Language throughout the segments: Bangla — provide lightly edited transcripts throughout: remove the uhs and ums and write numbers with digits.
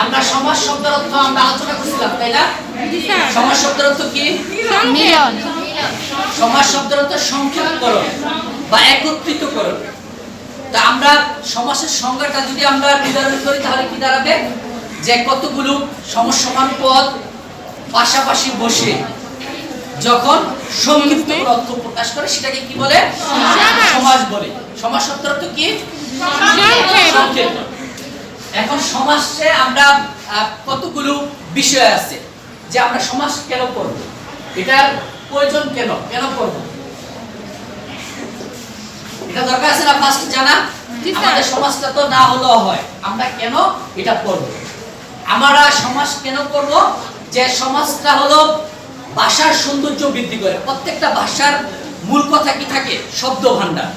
আমরা সমাজ শব্দের অর্থ আমরা আলোচনা করছিলাম, তাই না? সমাজ শব্দের অর্থ কি? মিলন। সমাজ শব্দের অর্থ সংক্ষেপকরণ বা একত্রিতকরণ। তা আমরা সমাসের সংজ্ঞাটা যদি আমরা নির্ধারণ করি তাহলে কি দাঁড়াবে? যে কতগুলো সমসমান পদ পাশাপাশি বসে যখন সংক্ষিপ্ত অর্থ প্রকাশ করে সেটাকে কি বলে? সমাস বলে। সমাস শব্দের অর্থ কি? সংক্ষেপ। এখন সমাসে আমরা কতগুলো বিষয় আছে যে আমরা সমাস কেন পড়ব, এটার প্রয়োজন কেন পড়ব, এটা দরকার আছে না ফার্স্ট জানা? আমাদের সমাজটা তো না হলেও হয়, আমরা কেন এটা পড়ব? আমরা সমাজ কেন পড়ব? যে সমাজটা হলো ভাষার সৌন্দর্য বৃদ্ধি করে। প্রত্যেকটা ভাষার মূল কথা কি থাকে? শব্দ ভান্ডার।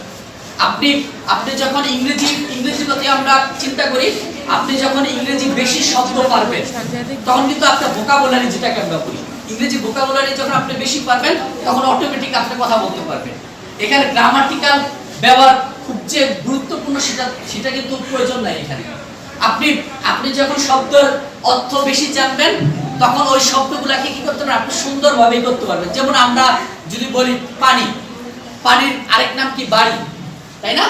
আপনি যখন ইংরেজি কথা আমরা চিন্তা করি, আপনি যখন ইংরেজি বেশি শব্দ পারবেন তখন কিন্তু আপনার ভোকাবুলারি, যেটাকে আমরা বলি ইংরেজি ভোকাবুলারি, যখন আপনি বেশি পারবেন তখন অটোমেটিক আপনি কথা বলতে পারবেন। এখানে গ্রামাটিক্যাল ব্যবহার খুব যে গুরুত্বপূর্ণ সেটা কিন্তু প্রয়োজন নাই এখানে। আপনি যখন শব্দের অর্থ বেশি জানবেন তখন ওই শব্দগুলোকে কি করতে পারবেন? আপনি সুন্দরভাবে করতে পারবেন। যেমন আমরা যদি বলি পানির আরেক নাম কি? বাড়ি, তাই না?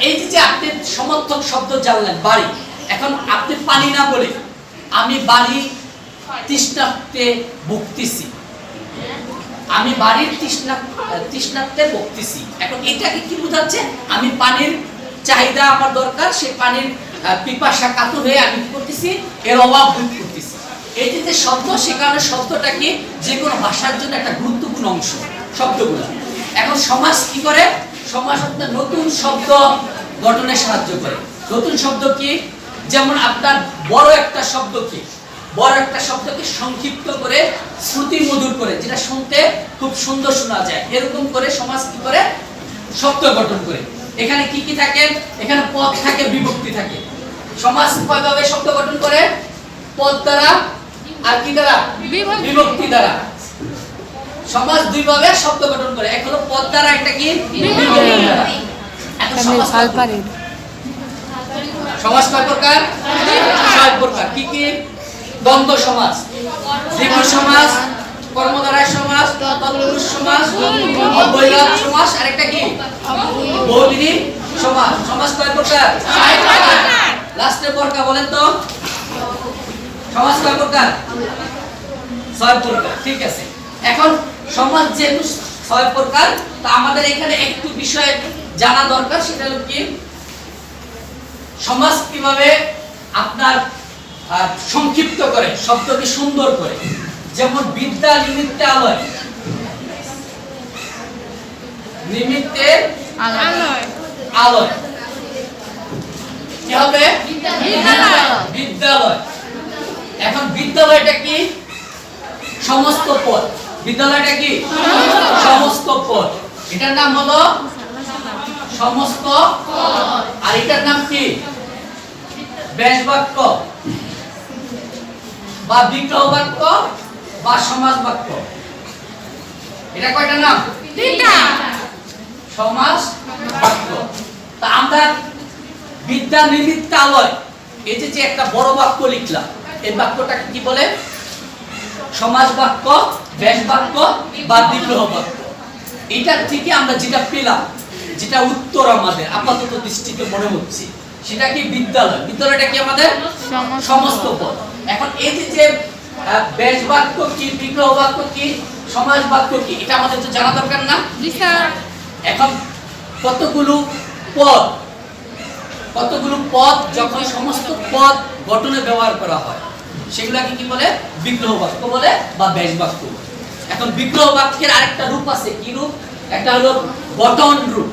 এই যে আপনি সমর্থক শব্দ জানলেন বাড়ি, এখন আপনি পানি না বলে আমি বাড়ি তৃষ্ণার্তে ভুগতেছি, আমি বাড়ির তৃষ্ণার্তে ভুগতেছি। এখন এটাকে কি বোঝাচ্ছে? আমি পানির চাহিদা আমার দরকার, সেই পানির পিপাসা কাতর হয়ে আমি কি করতেছি? এর অভাব বোধ করতেছি। এই যে শব্দ, সে কারণে শব্দটা কি যে কোনো ভাষার জন্য একটা গুরুত্বপূর্ণ অংশ শব্দগুলো। এখন সমাজ কি করে? সমাজ আপনার নতুন শব্দ গঠনে সাহায্য করে। নতুন শব্দ কি? যেমন আপনার বড় একটা শব্দ কি? বড় একটা শব্দকে সংক্ষিপ্ত করে শ্রুতি মধুর করে, যেটা শুনতে খুব সুন্দর শোনা যায়, এরকম করে সমাজ কি করে? শব্দ গঠন করে। এখানে কি কি থাকে? এখানে পদ থাকে, বিভক্তি থাকে। সমাজ কয়ভাবে শব্দ গঠন করে? পদ দ্বারা আর কি দ্বারা? বিভক্তি দ্বারা। সমাজ দুই ভাবে শব্দ গঠন করে, এক হলো পদ দ্বারা, একটা কি? বিভক্তি দ্বারা। এখন সমাজ কয় প্রকার? 6 প্রকার। কি কি? দ্বন্দ্ব সমাস, দ্বিগু সমাস, কর্মধারয় সমাস, তৎপুরুষ সমাস, অব্যয়ভাব সমাস, আর একটা কি? বহুবিধি সমাস। সমাস কয় প্রকার? 6 প্রকার। লাস্টের প্রকার বলেন তো, সমাস কয় প্রকার? 6 প্রকার। ঠিক আছে। এখন সমাজ যেহেতু 6 প্রকার, তা আমাদের এখানে একটু বিষয় জানা দরকার, সেটা হলো কি? সমাজ কিভাবে আপনার সংক্ষিপ্ত করে, শব্দকে সুন্দর করে। যেমন বিদ্যা নিমিত্তে আলয়, নিমিত্তে আলয় কি হবে? বিদ্যালয়। এখন বিদ্যালয়টা কি? সমস্ত পদ। বিদ্যালয়টা কি? সমস্ত পদ। এটার নাম হলো সমস্ত পদ। আর এটার নাম কি? ব্যাস বাক্য বা বিগ্রহ বাক্য বা সমাস বাক্য। এটা কয়টা নাম? 3টা। সমাস বাক্য। তা আমরা বিদ্যা নিমিত্তালয়, এই যে একটা বড় বাক্য লিখলাম, এই বাক্যটাকে কি বলে? সমাস বাক্য, ব্যাস বাক্য বা বিগ্রহ বাক্য। এটার থেকে আমরা যেটা পেলাম, যেটা উত্তর আমাদের আপাতত দৃষ্টিতে মনে হচ্ছে, সেটা কি? বিদ্যালয়। বিদ্যালয়টা কি আমাদের? সমস্ত পদ। এখন এই যে ব্যাস বাক্য কি, বিগ্রহ বাক্য কি, সমাস বাক্য কি, এটা আমাদের তো জানা দরকার না? এখন কতগুলো পদ যখন সমস্ত পদ গঠনে ব্যবহার করা হয় সেগুলাকে কি বলে? বিগ্রহ বাক্য বলে বা ব্যাস বাক্য বলে। এখন বিগ্রহ বাক্যের আরেকটা রূপ আছে। কি রূপ? একটা হলো গঠন রূপ।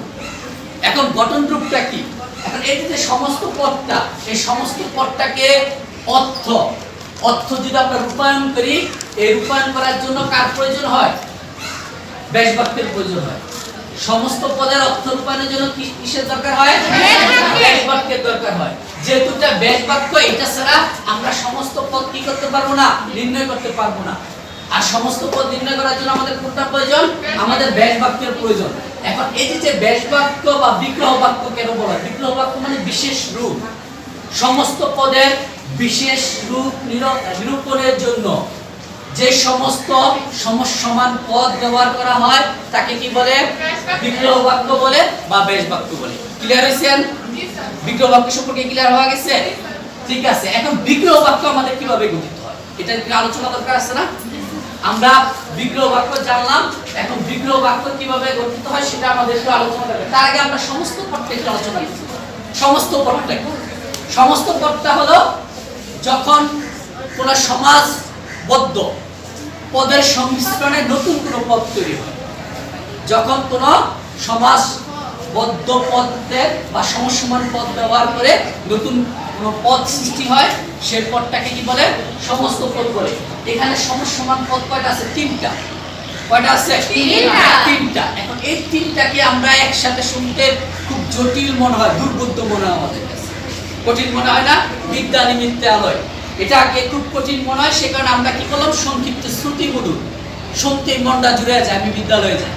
এখন গঠন রূপটা কি? এখন এই যে সমস্ত পদটা, এই সমস্ত পদটাকে অর্থ যদি আমরা রূপায়ণ করি, এই রূপায়ণ করার জন্য কার প্রয়োজন হয়? ব্যাস বাক্যের প্রয়োজন হয়। সমস্ত পদের অর্থ রূপায়ণের জন্য কিসের দরকার হয়? ব্যাস বাক্যের দরকার হয়। যেহেতু এটা ব্যাস বাক্য, এটা ছাড়া আমরা সমস্ত পদ কি করতে পারবো না? নির্ণয় করতে পারবো না। আর সমস্ত পদ নির্ণয় করার জন্য আমাদের কোনটা প্রয়োজন? আমাদের ব্যাস বাক্যের প্রয়োজন। এখন এই যে ব্যাস বাক্য বা বিগ্রহ বাক্য কেন বলা হয়? বিগ্রহ বাক্য মানে বিশেষ রূপ। সমস্ত পদের বিশেষ রূপ নিরূপণের জন্য যে সমস্ত সমসমান পদ ব্যবহার করা হয় তাকে কি বলে? বিগ্রহ বাক্য বলে বা বেশ বাক্য বলে। ক্লিয়ার হয়েছেন? বিগ্রহ বাক্য সম্পর্কে ক্লিয়ার হয়ে গেছে? ঠিক আছে, এখন বিগ্রহ বাক্য আমাদের কিভাবে গঠিত হয় এটা একটু আলোচনা দরকার আছে না? আমরা বিগ্রহ বাক্য জানলাম, এখন বিগ্রহ বাক্য কিভাবে গঠিত হয় সেটা আমাদের একটু আলোচনা করতে হবে। তার আগে আমরা সমস্ত পদটা একটু আলোচনা করব। সমস্ত পদটা হলো যখন কোন সমাজবদ্ধ পদের সংমিশ্রণে নতুন কোন পদ তৈরি হয়। যখন কোন সমাজবদ্ধ পদের বা সমসমান পদ ব্যবহার করে নতুন কোন পদ সৃষ্টি হয়, সেই পদটাকে কি বলে? সমস্ত পদ বলে। এখানে সমসমান পদ কয়টা আছে? তিনটা। কয়টা আছে? তিনটা। এখন এই তিনটাকে আমরা একসাথে শুনতে খুব জটিল মনে হয়, দুর্বোধ্য মনে হয়, আমাদের কাছে কঠিন মনে হয় না? বিদ্যা নিমিত্তে আলয়, এটাকে খুব কঠিন মনে হয়। সে কারণে আমরা কি করলাম? সংক্ষিপ্ত শ্রুতি মধুর, শুনতে মনটা জুড়ে যায়। আমি বিদ্যালয়ে যাই,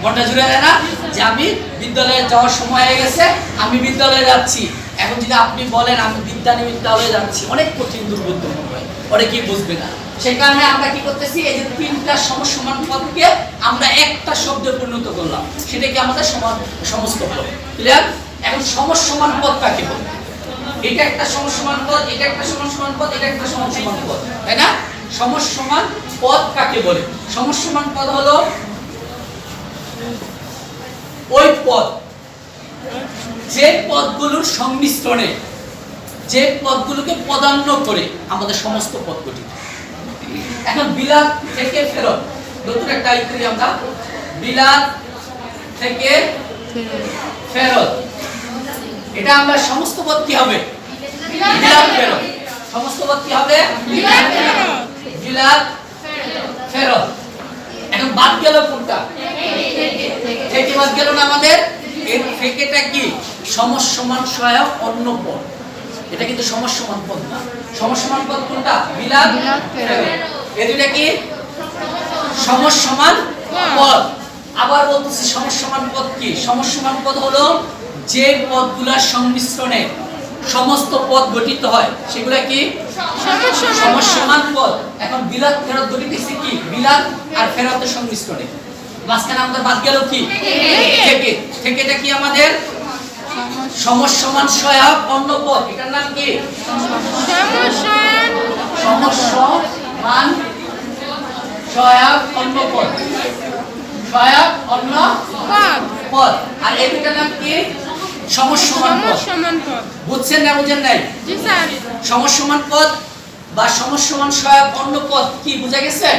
মনটা জুড়ে যায় না? যে আমি বিদ্যালয়ে যাওয়ার সময় হয়ে গেছে, আমি বিদ্যালয়ে যাচ্ছি। এখন যদি আপনি বলেন আমি বিদ্যা নিমিত্তে আলয়ে যাচ্ছি, অনেক কঠিন, দুর্বোধ্য মনে হয়, অনেকেই বুঝবে না। সেই কারণে আমরা কি করতেছি? এই যে তিনটা সমসমান পদকে আমরা একটা শব্দে পরিণত করলাম, সেটা কি আমাদের সমস্ত পদ। ক্লিয়ার? এখন সমসমান পদ কাকে বলে? এটা একটা সমসমান পদ, এটা একটা সমসমান পদ, এটা একটা সমসমান পদ, তাই না? সমসমান পদ কাকে বলে? সমসমান পদ হলো ওই পদ যে পদগুলোর সংমিশ্রণে, যে পদগুলোকে পদান্য করে আমাদের সমস্ত পদ গঠিত। এখন বিলাত থেকে ফেরত, নতুন একটা করি আমরা। বিলাত থেকে ফেরত, এটা আমরা সমস্ত পদ কি হবে? বিলাত ফেরত। সমস্ত পদ কি হবে? বিলাত ফেরত। এখন বাদ গেল কোনটা? থেকে বাদ গেল না আমাদের? এর থেকেটা কি? সমসমান সহায়ক অন্য পদ। এটা কিন্তু সমসমান পদ না। সমসমান পদ কোনটা? বিলাত ফেরত। এই দুইটা কি? সমসমান পদ। আবার বলতেছি সমসমান পদ কি? সমসমান পদ হলো যে পদগুলোর সংমিশ্রণে সমস্ত পদ গঠিত হয়, সেগুলা কি? সমসমান পদ। এখন বিলাত ফেরত গঠিতেছে কি? বিলাত আর ফেরতের সংমিশ্রণে। মাঝখানে আমাদের বাদ গেল কি? থেকে। থেকেটা কি আমাদের? সমসমান সহায়ক অন্য পদ। এটার নাম কি? সমসমান সহায়ক অন্য পদ। সহায়ক অন্য পদ। আর এই দুটার নাম কি? সমসমান পদ। বুঝছেন না বুঝেন নাই? জি স্যার। সমসমান পদ বা সমসমান সহায়ক অন্য পদ কি বুঝা গেছে?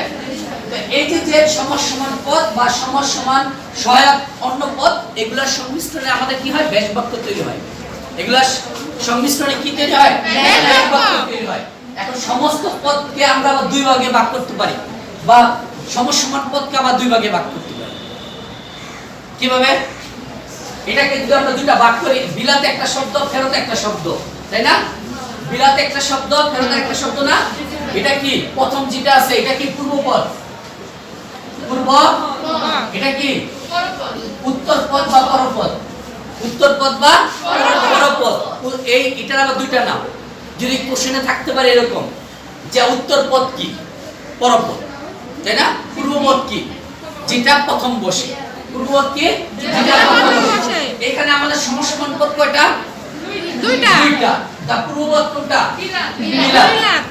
এই যে সমসমান পদ বা সমসমান সহায়ক অন্য পদ, এগুলার সংমিশ্রণে আমাদের কি হয়? বেশ বাক্য তৈরি হয়। এগুলার সংমিশ্রণে কি তৈরি হয়? বেশ বাক্য তৈরি হয়। এখন সমস্ত পদকে আমরা আবার দুই ভাগে ভাগ করতে পারি, বা সমসমান পদকে আবার দুই ভাগে ভাগ করতে পারি। কিভাবে? এটাকে যদি আমরা দুইটা ভাগ করি, বিলাতে একটা শব্দ, ফেরত একটা শব্দ, তাই না? বিলাতে একটা শব্দ, ফেরত একটা শব্দ না? এটা কি? প্রথম যেটা আছে এটা কি? পূর্বপদ। পূর্ব। এটা কি? উত্তর পদ বা পরপদ। উত্তর পদ বা পরপদ। এই এটার আবার দুইটা নাম। যদি কোশ্চেনে থাকতে পারে এরকম যে উত্তর পদ কি, পরপদ, তাই না? পূর্বপদ কি? যেটা প্রথম বসে। পূর্বপদ কি? যেটা প্রথম বসে। এখানে আমাদের সমসমান পদ কয়টা? দুইটা। তা পূর্বপদ কোনটা? বিলাত।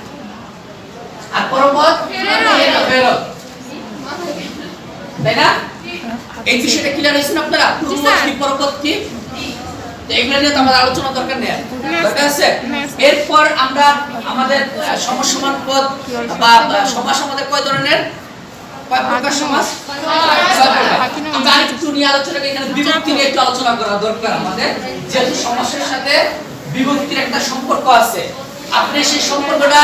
আর পরপদ ফেরত, তাই না? এই বিষয়টা ক্লিয়ার হয়েছে আপনারা? পূর্বপদ কি, পরপদ কি? এগুলো নিয়ে তো আমাদের আলোচনা দরকার নেই, দরকার আছে? এরপর আমরা আমাদের সমসমান পদ বা সমাস আমাদের কয় ধরনের? কয় প্রকার সমাস? আমরা একটু নিয়ে আলোচনা করি। এখানে বিভক্তি নিয়ে একটু আলোচনা করা দরকার আমাদের, যেহেতু সমাসের সাথে বিভক্তির একটা সম্পর্ক আছে। আপনি সেই সম্পর্কটা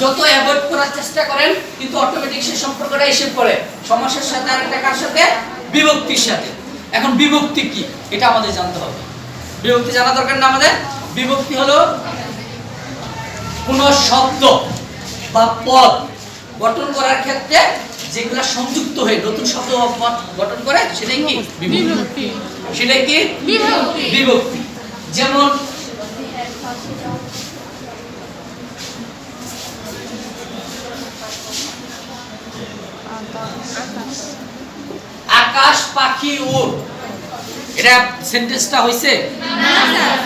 যত অ্যাভয়েড করার চেষ্টা করেন, কিন্তু অটোমেটিক সেই সম্পর্কটা এসে পড়ে সমাসের সাথে আর একটা কার সাথে? বিভক্তির সাথে। এখন বিভক্তি কি এটা আমাদের জানতে হবে। বিভক্তি জানা দরকার না আমাদের? বিভক্তি হলো কোন শব্দ বা পদ গঠন করার ক্ষেত্রে যেগুলো সংযুক্ত হয়ে নতুন শব্দ বা পদ গঠন করে, সেটাই কি? বিভক্তি। সেটাই কি? বিভক্তি। যেমন আকাশ পাখি উড়, এটা সেন্টেন্সটা হইছে না স্যার,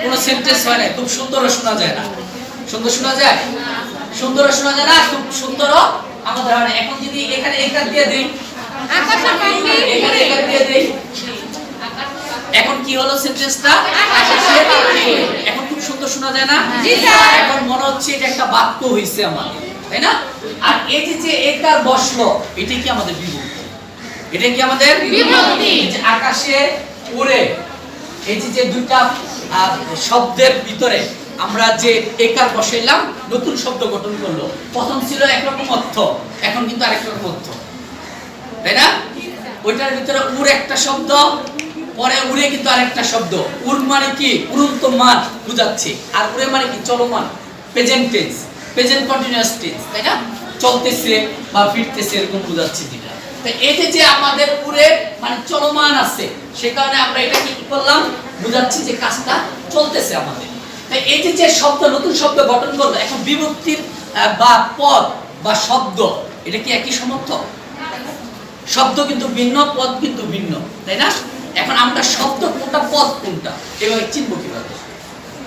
কোন সেন্টেন্স হয় না, খুব সুন্দর শোনা যায় না, সুন্দর শোনা যায়, সুন্দর শোনা যায় না, খুব সুন্দর আমাদের হয় না। এখন যদি এখানে এটা দিয়ে দেই, আকাশ পাখি, এখানে এটা দিয়ে দেই, এখন কি হলো সেন্টেন্সটা? এখন খুব সুন্দর শোনা যায় না? জি স্যার। এখন মনে হচ্ছে এটা একটা বাক্য হইছে আমাদের, তাই না? আর এই যে একার বসলো, এটা কি আমাদের বিভক্তি? এটা কি আমাদের বিভক্তি? এই যে আকাশে উড়ে, এই যে দুইটা শব্দের ভিতরে আমরা যে একার বসাইলাম, নতুন শব্দ গঠন করলো। প্রথম ছিল একরকম অর্থ, এখন কিন্তু আরেক রকম অর্থ, তাই না? ওইটার ভিতরে উড় একটা শব্দ, পরে উড়ে কিন্তু আরেকটা শব্দ। উড় মানে কি? উড়ন্ত মান বুঝাচ্ছে, আর উড়ে মানে কি? চলমান, present tense, present continuous tense, তাই না? চলতেছে বা ফিরতেছে এরকম বুঝাচ্ছে যেটা। তো এতে যে আমাদের উড়ে মানে চলমান আছে, সে কারণে আমরা এটা কি করলাম? বুঝাচ্ছি যে কাজটা চলতেছে আমাদের। তাই এই যে শব্দ, নতুন শব্দ গঠন করলো, এখন বিভক্তির বা পদ বা শব্দ, এটা কি একই সমর্থক? শব্দ কিন্তু ভিন্ন, পদ কিন্তু ভিন্ন, তাই না? এখন আমরা শব্দ কোনটা, পদ কোনটা, এভাবে চিনব কিভাবে?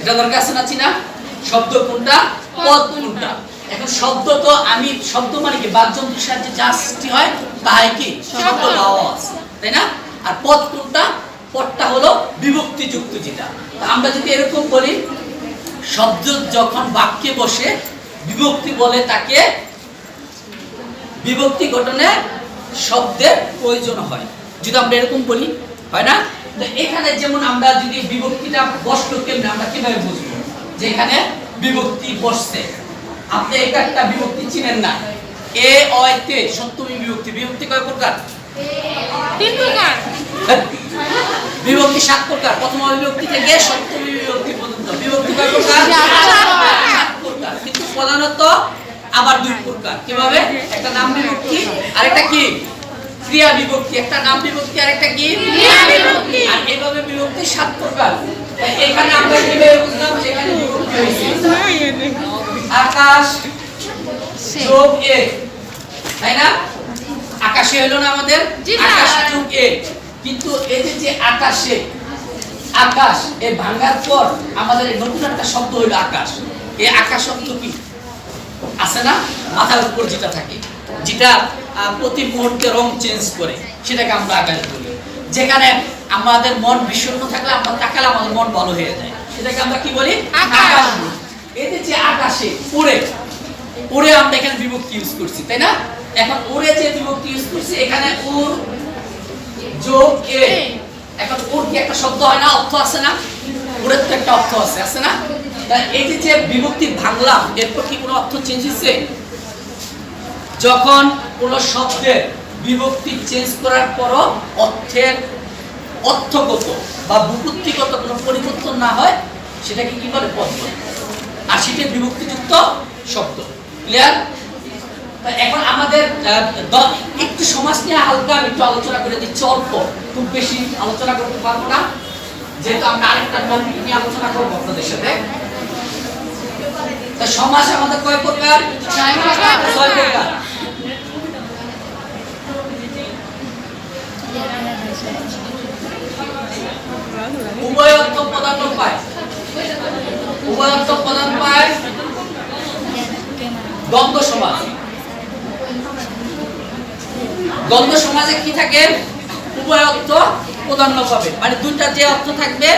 এটা দরকার আছে না চিনা? শব্দ কোনটা, পদ কোনটা? এখন শব্দ তো আমি, শব্দ মানে কি? বাকযন্ত্রের সাহায্যে যা সৃষ্টি হয় তাই কি শব্দ পাওয়া আছে, তাই না? আর পদ কোনটা? পদটা হলো বিভক্তি যুক্ত যেটা। আমরা যদি এরকম বলি, শব্দ যখন বাক্যে বসে বিভক্তি বলে, তাকে বিভক্তি গঠনে শব্দের প্রয়োজন হয়। যদি আমরা এরকম বলি, হয় না? তো এখানে যেমন আমরা যদি বিভক্তিটা বসলো কেমনে, আমরা কিভাবে বুঝবো যে এখানে বিভক্তি বসছে? আপনি একটা বিভক্তি চিনেন না, এ অয়তে সপ্তমী বিভক্তি। বিভক্তি কয় প্রকার? 3 প্রকার। বিভক্তি 7 প্রকার, প্রথম বিভক্তি থেকে সপ্তমী বিভক্তি পর্যন্ত। বিভক্তি কয় প্রকার? 7 প্রকার, কিন্তু প্রধানত আবার 2 প্রকার। কিভাবে? একটা নাম বিভক্তি, আরেকটা কি ক্রিয়া বিভক্তি। একটা নাম বিভক্তি, আরেকটা কি ক্রিয়া বিভক্তি। আর এইভাবে বিভক্তি 7 প্রকার। এখানে আমরা কিভাবে বুঝলাম যে এখানে বিভক্তি হয়েছে? আকাশ যোগ এ, তাই না? আকাশে হলো না আমাদের? আকাশ যোগ এ। কিন্তু এই যে আকাশে, আকাশ এ ভাঙার পর আমাদের নতুন একটা শব্দ হলো আকাশ। এই আকাশ শব্দ কি আছে না? মাথার উপর যেটা থাকে, যেটা প্রতি মুহূর্তে রং চেঞ্জ করে, সেটাকে আমরা আকাশ বলি। যেখানে আমাদের মন বিষণ্ণ থাকলে আমরা তাকালে আমাদের মন ভালো হয়ে যায়, সেটাকে আমরা কি বলি? আকাশ বলি। এই যে আকাশে উড়ে, উড়ে আমরা এখানে বিভক্তি ইউজ করছি, তাই না? এখন উড়ে যে বিভক্তি ইউজ করছি, এখানে উড় যোগ এ। এখন উড় কি একটা শব্দ হয় না? অর্থ আছে না? উড়ের তো একটা অর্থ আছে, আছে না? তাই এই যে বিভক্তি ভাঙলাম, এরপর কি কোনো অর্থ চেঞ্জ হয়েছে? যখন কোন শব্দের বিভক্তি চেঞ্জ করার পরও অর্থের অর্থগত বা ব্যুৎপত্তিগত কোনো পরিবর্তন না হয়, সেটাকে কি বলে? পদ বলে। আর সেটা বিভক্তিযুক্ত শব্দ। ক্লিয়ার? এখন আমাদের একটু সমাজ নিয়ে হালকা আমি একটু আলোচনা করে দিচ্ছি, অল্প, খুব বেশি আলোচনা করতে পারবো না, যেহেতু আমরা আরেকটা টপিক নিয়ে আলোচনা করবো আপনাদের সাথে। সমাজ আমাদের কয় প্রকার? 6 প্রকার। উভয় অর্থ প্রাধান্য পায়, উভয় অর্থ প্রাধান্য পায় দ্বন্দ্ব সমাজ। দ্বন্দ্ব সমাজে কি থাকে? উভয় অর্থ প্রাধান্য পাবে, মানে দুইটা যে অর্থ থাকবে,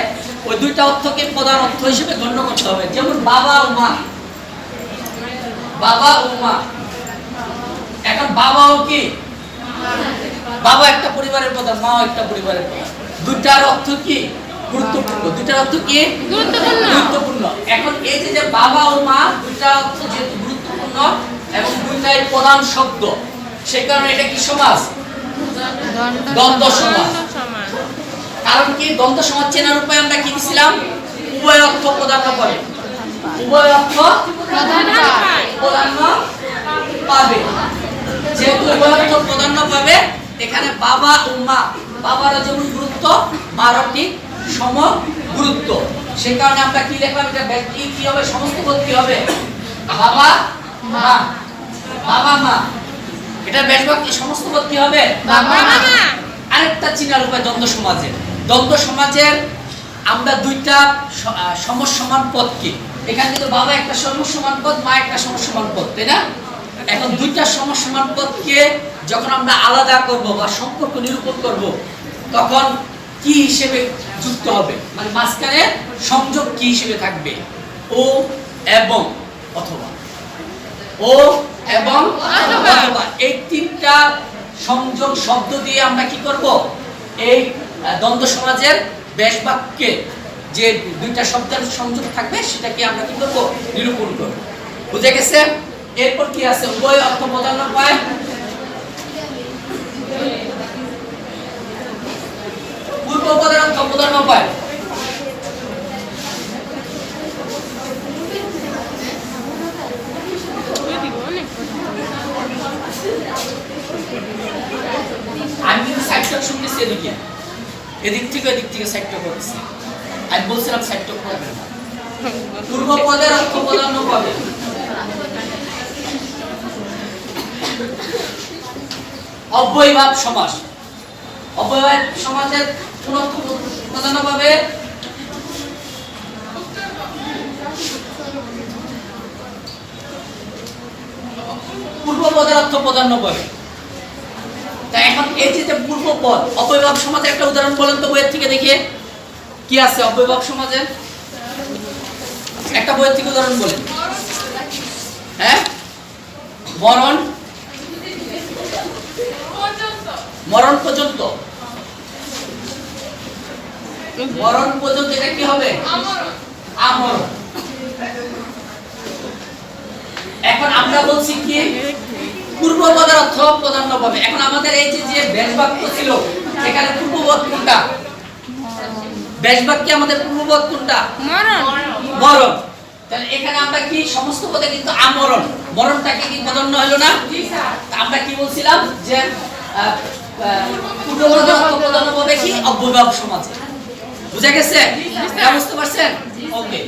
ওই দুইটা অর্থকে প্রধান অর্থ হিসেবে গণ্য করতে হবে। যেমন বাবা ও মা, বাবা ও মা। এখন বাবাও কি? বাবা একটা পরিবারের প্রধান, মাও একটা পরিবারের প্রধান। দুইটার অর্থ কি? গুরুত্বপূর্ণ। দুইটার অর্থ কি? গুরুত্বপূর্ণ। এখন এই যে বাবা ও মা, দুইটা অর্থ যেহেতু গুরুত্বপূর্ণ এবং দুইটাই প্রধান শব্দ, সেই কারণে এটা কি সমাজ? দ্বন্দ্ব সমাজ। কারণ কি? দ্বন্দ্ব সমাজ চেনার উপায় আমরা কি দিছিলাম? উভয় অর্থ প্রাধান্য পাবে, উভয় অর্থ প্রাধান্য পাবে। যেহেতু উভয় অর্থ প্রাধান্য পাবে, এখানে বাবা ও মা, বাবারও যেমন গুরুত্ব, মারও ঠিক সম গুরুত্ব। সেই কারণে আমরা কি লিখলাম? এটা ব্যক্তি কি হবে? সমস্ত পদ কি হবে? বাবা মা, বাবা মা। এটা বেশভাগ কি সমস্ত পদ কি হবে? বাবা। আরেকটা চিনার উপায় দ্বন্দ্ব সমাজের। দ্বন্দ্ব সমাজের আমরা দুইটা সমসমান পদ কি, এখানে কিন্তু বাবা একটা সমসমান পদ, মা একটা সমসমান পদ, তাই না? এখন দুইটা সমসমান পদকে যখন আমরা আলাদা করব বা সম্পর্ক নিরূপণ করব, তখন কি হিসেবে যুক্ত হবে, মানে মাঝখানে সংযোগ কি হিসেবে থাকবে? ও এবং অথবা, ও এবং অথবা, এই তিনটা সংযোগ শব্দ দিয়ে আমরা কি করব? এই দ্বন্দ্ব সমাজের বেশ বাক্যে যে দুইটা শব্দের সংযোগ থাকবে সেটাকে আমরা কি করব? নিরূপণ করব। বুঝে গেছে? এরপর কি আছে? উভয় অর্থ প্রদান পায়। পূর্ব পদের অর্থ প্রদান পায়। আমি কিন্তু সাইডটা শুনতেছি এদিকে, এদিক থেকে এদিক থেকে সাইডটা করতেছি। আমি বলছিলাম সাইডটা করবে না। পূর্ব পদের অর্থ প্রদান পাবে। অব্যয়ভাব সমাস। অব্যয়ভাব সমাজের অর্থ প্রদান পাবে পূর্ব পদের অর্থ প্রদান পাবে। তাই এখন এই যে পূর্ব পদ অব্যয়ভাব সমাজের একটা উদাহরণ বলেন তো বইয়ের থেকে দেখিয়ে, কি আছে অব্যয়ভাব সমাজের? একটা বইয়ের থেকে উদাহরণ বলেন। হ্যাঁ, মরণ, মরণ পর্যন্ত। মরণ পর্যন্ত এটা কি হবে? আমরণ। এখন আমরা বলছি কি পূর্ব পদের অর্থ প্রধান্য পাবে। এখন আমাদের এই যে বেশ বাক্য ছিল, এখানে পূর্বপদ কোনটা? বেশ বাক্যে আমাদের পূর্বপদ কোনটা? মরণ। তাহলে এখানে আমরা কি সমস্ত পদে কিন্তু আমরণ, মরণটাকে কি প্রধান্য হলো না? আমরা কি বলছিলাম যে পূর্বপদ অর্থ প্রধান্য পাবে কি? অব্যয়ভাব সমাজে। বুঝা গেছে? বুঝতে পারছেন? ওকে।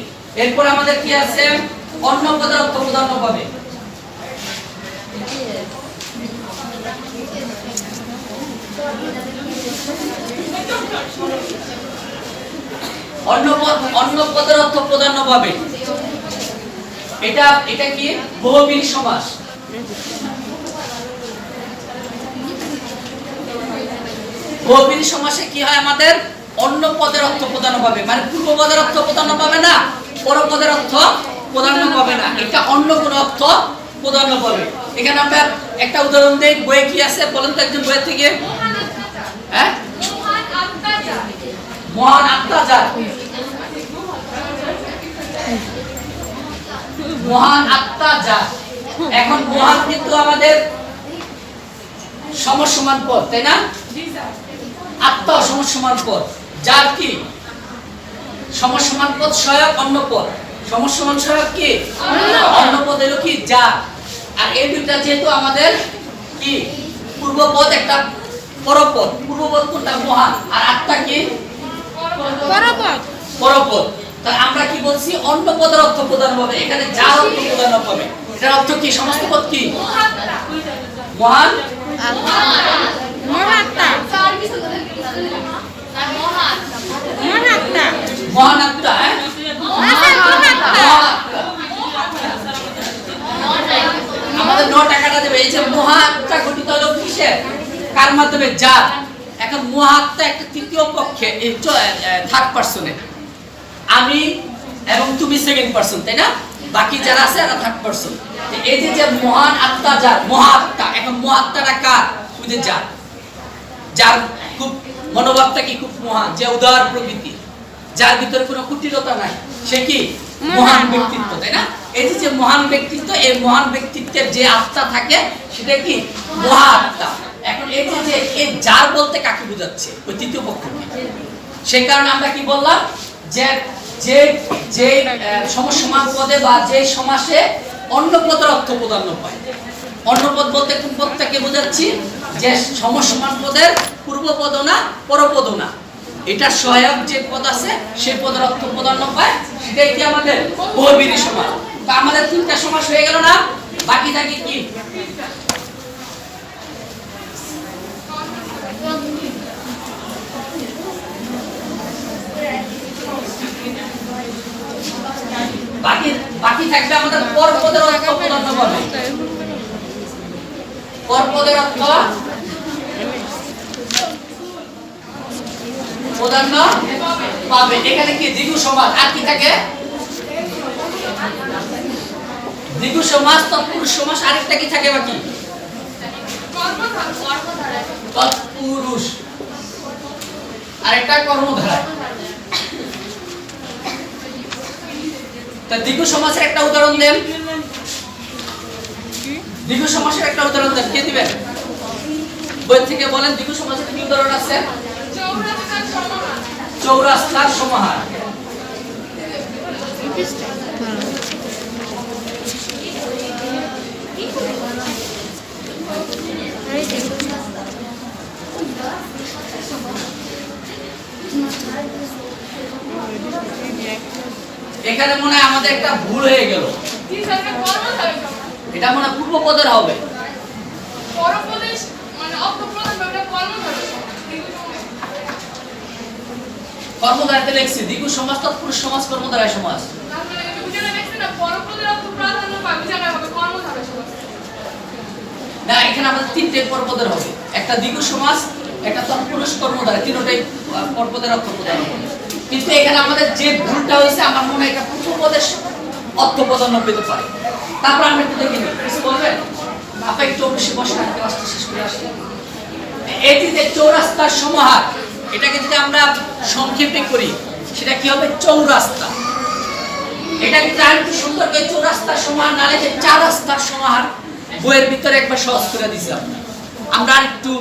এরপর আমাদের কি আছে? অন্য পদের অর্থ প্রধান্য পাবে। অন্য পদের অর্থ প্রাধান্য পাবে। এটা কি? বহুব্রীহি সমাস। বহুব্রীহি সমাসে কি হয়? আমাদের অন্য পদের অর্থ প্রাধান্য পাবে, মানে পূর্ব পদের অর্থ প্রাধান্য পাবে না, পর পদের অর্থ প্রাধান্য পাবে না, এটা অন্য কোন অর্থ প্রাধান্য পাবে। এখানে আমরা একটা উদাহরণ দেই, বইয়ে কি আছে বলেন তো একজন বইয়ের থেকে? হ্যাঁ, মহান আত্মা যার। মহান আত্মা যার। এখন মহান কিন্তু আমাদের সমসমান পদ, তাই না? আত্মা সমসমান পদ। যার কি? সমসমান পদ সহায়ক অন্য পদ। সমসমান সহায়ক কি? অন্য পদ হলো কি? যার। আর এই দুইটা যেহেতু আমাদের কি পূর্বপদ, একটা পরপদ। পূর্বপদ কোনটা? মহান। আর আত্মা কি? পরপদ। পরপদ। তাহলে আমরা কি বলছি? অন্য পদের অর্থ প্রদান হবে। এখানে যার অর্থ প্রদান হবে। এটার অর্থ কি? সমস্ত পদ কি? মহান, মহাত্মা, মহাত্মা, মহান আত্মা। হ্যাঁ, আমাদের 9 টাকাটা দেবে। এই যে মহাত্মা গঠিত হলো কিসের? কার মাধ্যমে? যার। এখন মহাত্মা একটা তৃতীয় পক্ষে, থার্ড পারসনে। আমি এবং তুমি সেকেন্ড পারসন, তাই না? বাকি যারা আছে এরা থার্ড পারসন। এই যে মহান আত্মা যার, মহাত্মা। এখন মহাত্মাটা কার? ওই যে যার। যার খুব মনোভাবটা কি? খুব মহান, যে উদার প্রকৃতি, যার ভিতরে কোনো কুটিলতা নাই, সে কি? মহান ব্যক্তিত্ব, তাই না? এই যে মহান ব্যক্তিত্ব, এই মহান ব্যক্তিত্বের যে আত্মা থাকে সেটা কি? মহাত্মা। এখন এই যে এই যার বলতে কাকে বোঝাচ্ছে? ওই তৃতীয় পক্ষকে। সেই কারণে আমরা কি বললাম যে যে যে সমসমান পদে বা যে সমাসে অন্য পদের অর্থ প্রাধান্য পায়। অন্য পদ বলতে কোন পদটাকে বোঝাচ্ছি? যে সমসমান পদের পূর্বপদ না, পরপদ না, এটা সহায়ক যে পদ আছে সেই পদের অর্থ প্রাধান্য পায়। সেটাই কি আমাদের বহুব্রীহি সমাস। তো আমাদের তিনটা সমাস হয়ে গেল না? বাকি থাকে কি? থাকবে আমাদের পরপদের অর্থ প্রাধান্য পাবে। পরপদের অর্থ প্রাধান্য পাবে। এখানে কি দ্বিগু সমাস আর কি থাকে? দ্বিগু সমাস, তৎপুরুষ সমাস, আরেকটা কি থাকে বাকি? তৎপুরুষ, আরেকটা কর্মধারা। তা দ্বিগু সমাসের একটা উদাহরণ দেন। দ্বিগু সমাসের একটা উদাহরণ দেন, কে দিবেন? বই থেকে বলেন দ্বিগু সমাসের কি উদাহরণ আছে? চৌরাস্তার সমাহার। এখানে মনে হয় আমাদের একটা ভুল হয়ে গেল। এটা মনে হয় পূর্বপদের হবে। কর্মধারাতে লিখছি দ্বিগু সমাস, তৎপুরুষ সমাস, কর্মধারয় সমাস। না, এখানে আমাদের তিনটে পরপদের হবে, একটা দ্বিগু সমাস, একটা তৎপুরুষ, কর্মধারয়, তিনটাই পরপদের অর্থ প্রদান হবে। কিন্তু এখানে আমাদের যে ভুলটা হয়েছে আমার মনে হয় এটা পূর্বপদের অর্থ প্রাধান্য পেতে পারে। তারপর আমরা একটু দেখে নিই, কিছু বলবেন? আপনি একটু অবশ্যই বসেন, ক্লাসটা শেষ করে আসেন। এটি যে চৌরাস্তার সমাহার, এটাকে যদি আমরা সংক্ষেপে করি সেটা কি হবে? চৌরাস্তা। এটাকে যদি আরেকটু সুন্দর করে চৌরাস্তার সমাহার না লিখে চার রাস্তার সমাহার বইয়ের ভিতরে একবার সহজ করে দিছিলাম। আমরা আরেকটু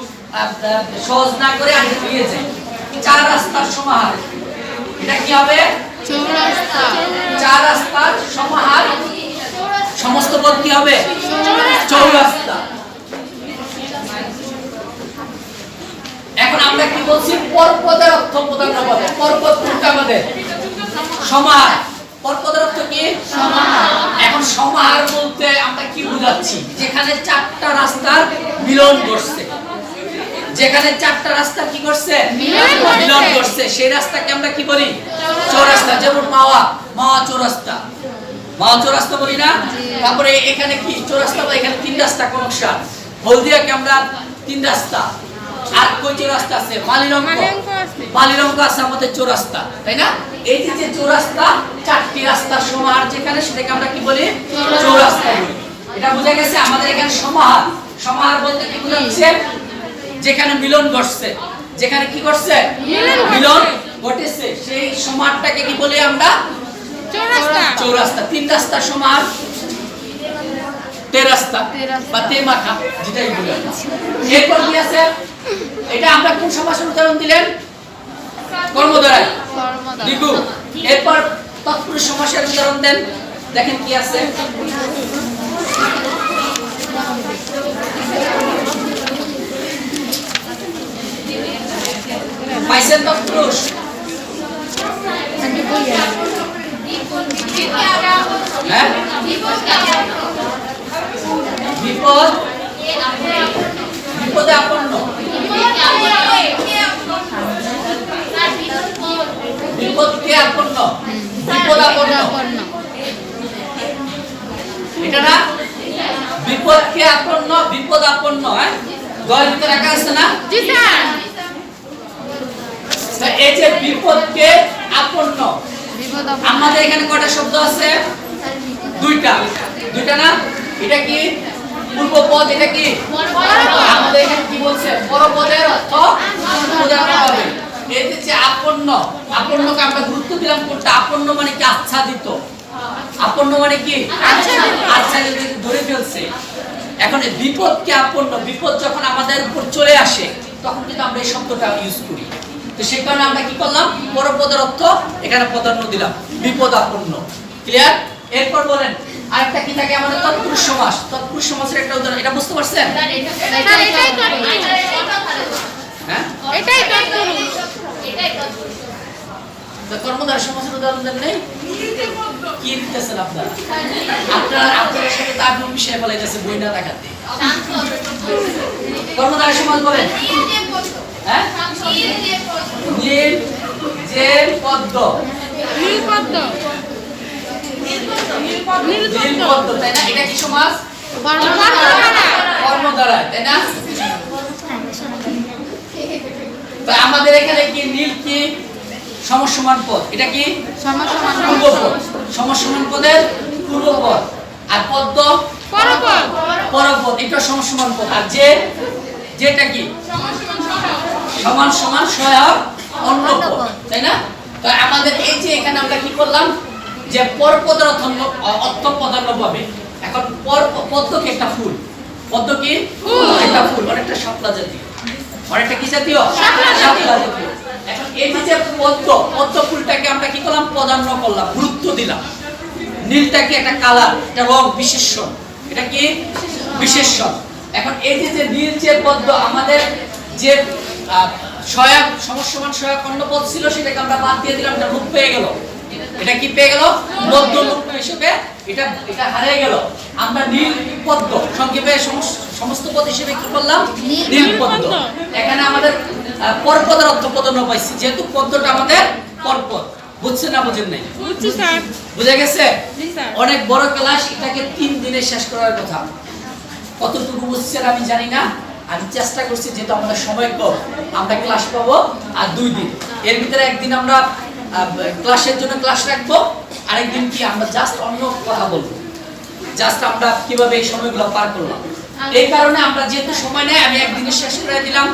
সহজ না করে আরেকটু নিয়ে যাই। চার রাস্তার সমাহার, এটা কি হবে? চৌরাস্তা। চার রাস্তার সমাহার, সমস্ত পদ কি হবে? চৌরাস্তা। এখন আমরা কি বলছি? পরপদের অর্থ প্রাধান্য পাবে। পরপদ কোনটা আমাদের? সমাহার। পরপদের অর্থ কি? সমাহার। এখন সমাহার বলতে আমরা কি বুঝাচ্ছি? যেখানে চারটা রাস্তার মিলন ঘটছে, যেখানে চারটা রাস্তা কি করছে? মিলন করছে, সেই রাস্তাকে আমরা কি বলি? চৌরাস্তা। যেমন মাওয়া চৌরাস্তা, মাওয়া চৌরাস্তা বলি না? তারপরে এখানে কি চৌরাস্তা? এখানে তিন রাস্তা কানেকশন। হলদিয়াকে আমরা তিন রাস্তা। আর কই চৌরাস্তা আছে? মালিরঙ্গ আছে আমাদের চৌরাস্তা, তাই না? এই যে চৌরাস্তা, চারটি রাস্তার সমাহার যেখানে, সেটাকে আমরা কি বলি? চৌরাস্তা বলি। এটা বোঝা গেছে আমাদের এখানে সমাহার। সমাহার বলতে কি বোঝাচ্ছে? যেখানে মিলন ঘটছে, যেখানে কি করছে? মিলন ঘটেছে, সেই সমাহারটাকে কি বলি আমরা? চৌরাস্তা। তিন রাস্তার সমাহার তেরাস্তা বা তেমাখা, যেটাই বলি। এরপর কি আছে? এটা আমরা কোন সমাসের উদাহরণ দিলেন? কর্মধারয়, দ্বিগু। এরপর তৎপুরুষ সমাসের উদাহরণ দেন, দেখেন কি আছে? পাইছেন তৎপুরুষ? হ্যাঁ, বিপদ, বিপদে আপন্ন, বিপদকে আপন্ন, বিপদ আপন্ন, এটা না? বিপদকে আপন্ন, বিপদ আপন্ন। হ্যাঁ, দয়ের ভিতরে রাখা আছে না? জি স্যার। এই যে বিপদকে আপন্ন, আমাদের এখানে কয়টা শব্দ আছে? দুইটা। দুইটা না? এটা কি পূর্বপদ, এটা কি আমাদের এখানে কি বলছে? পরপদের অর্থ প্রদান হবে। এই যে আপন্ন, আপন্নকে আমরা গুরুত্ব দিলাম কোনটা? আপন্ন মানে কি? আচ্ছাদিত। আপন্ন মানে কি? আচ্ছাদিত, ধরে ফেলছে। এখন এই বিপদকে আপন্ন, বিপদ যখন আমাদের উপর চলে আসে তখন কিন্তু আমরা এই শব্দটা ইউজ করি। তো সেই কারণে আমরা কি করলাম? পরপদের অর্থ এখানে প্রাধান্য দিলাম, বিপদ আপন্ন। ক্লিয়ার? এরপর বলেন আরেকটা কি থাকে আমাদের? তৎপুরুষ সমাস। তৎপুরুষ সমাসের একটা উদাহরণ, এটা বুঝতে পারছেন? হ্যাঁ, এটাই তৎপুরুষ। তো কর্মধারয় সমাসের উদাহরণ দেন নেই? কি দিতেছেন আপনারা? আপনার সাথে তার বিষয় ফেলাইতেছে বই না দেখাতে। কর্মধারয় সমাস বলেন। হ্যাঁ, নীল যে পদ্ম, নীল পদ্ম, নীল পদ্ম, তাই না? এটা কি সমাস? কর্মধারা, তাই না? তো আমাদের এখানে কি নীল কি সমসমান পদ, এটা কি পূর্বপদ, সমসমান পদের পূর্বপদ, আর পদ্ম পরপদ, এটা সমসমান পদ, আর যেটা কি সমান সমান সহায়ক অন্য পদ, তাই না? তো আমাদের এই যে এখানে আমরা কি করলাম যে পরপদের অর্থ প্রাধান্য পাবে। এখন পদ্ম কি একটা ফুল, পদ্ম কি একটা ফুল, অনেকটা শাপলা জাতীয়, অনেকটা কি জাতীয় শাপলা জাতীয়। এখন এই যে পদ্ম ফুলটাকে আমরা কি করলাম, প্রাধান্য করলাম, গুরুত্ব দিলাম। নীলটাকে একটা কালার, একটা রং, বিশেষণ, এটা কি বিশেষণ। এখন এই যে নীল যে পদ্ম আমাদের যে সহায়ক সমসমান সহায়ক অন্য পদ ছিল সেটাকে আমরা বাদ দিয়ে দিলাম, এটা রূপ পেয়ে গেল। এটা কি পেয়ে গেল, পদ্ম রূপ হিসেবে এটা হারিয়ে গেল। আমরা নীল পদ্ম সংক্ষেপে সমস্ত পদ হিসেবে কি করলাম, নীল পদ্ম। এখানে আমাদের পরপদের অর্থ প্রাধান্য পাইছি, যেহেতু পদ্মটা আমাদের পরপদ। বুঝছেন না বুঝেন নাই? বুঝে গেছে? অনেক বড় ক্লাস, এটাকে 3 দিনে শেষ করার কথা। কতটুকু বুঝছেন আমি জানি না, আমি চেষ্টা করছি, যেহেতু আমাদের সময় কম, আমরা ক্লাস পাবো আর 2 দিন। এর ভিতরে একদিন আমরা ক্লাসের জন্য ক্লাস রাখবো, আরেকদিন কি আমরা জাস্ট অন্য কথা বলবো, জাস্ট আমরা কিভাবে এই সময়গুলো পার করলাম। এই কারণে আমরা যেহেতু সময় নেই, আমি একদিনে শেষ করে দিলাম।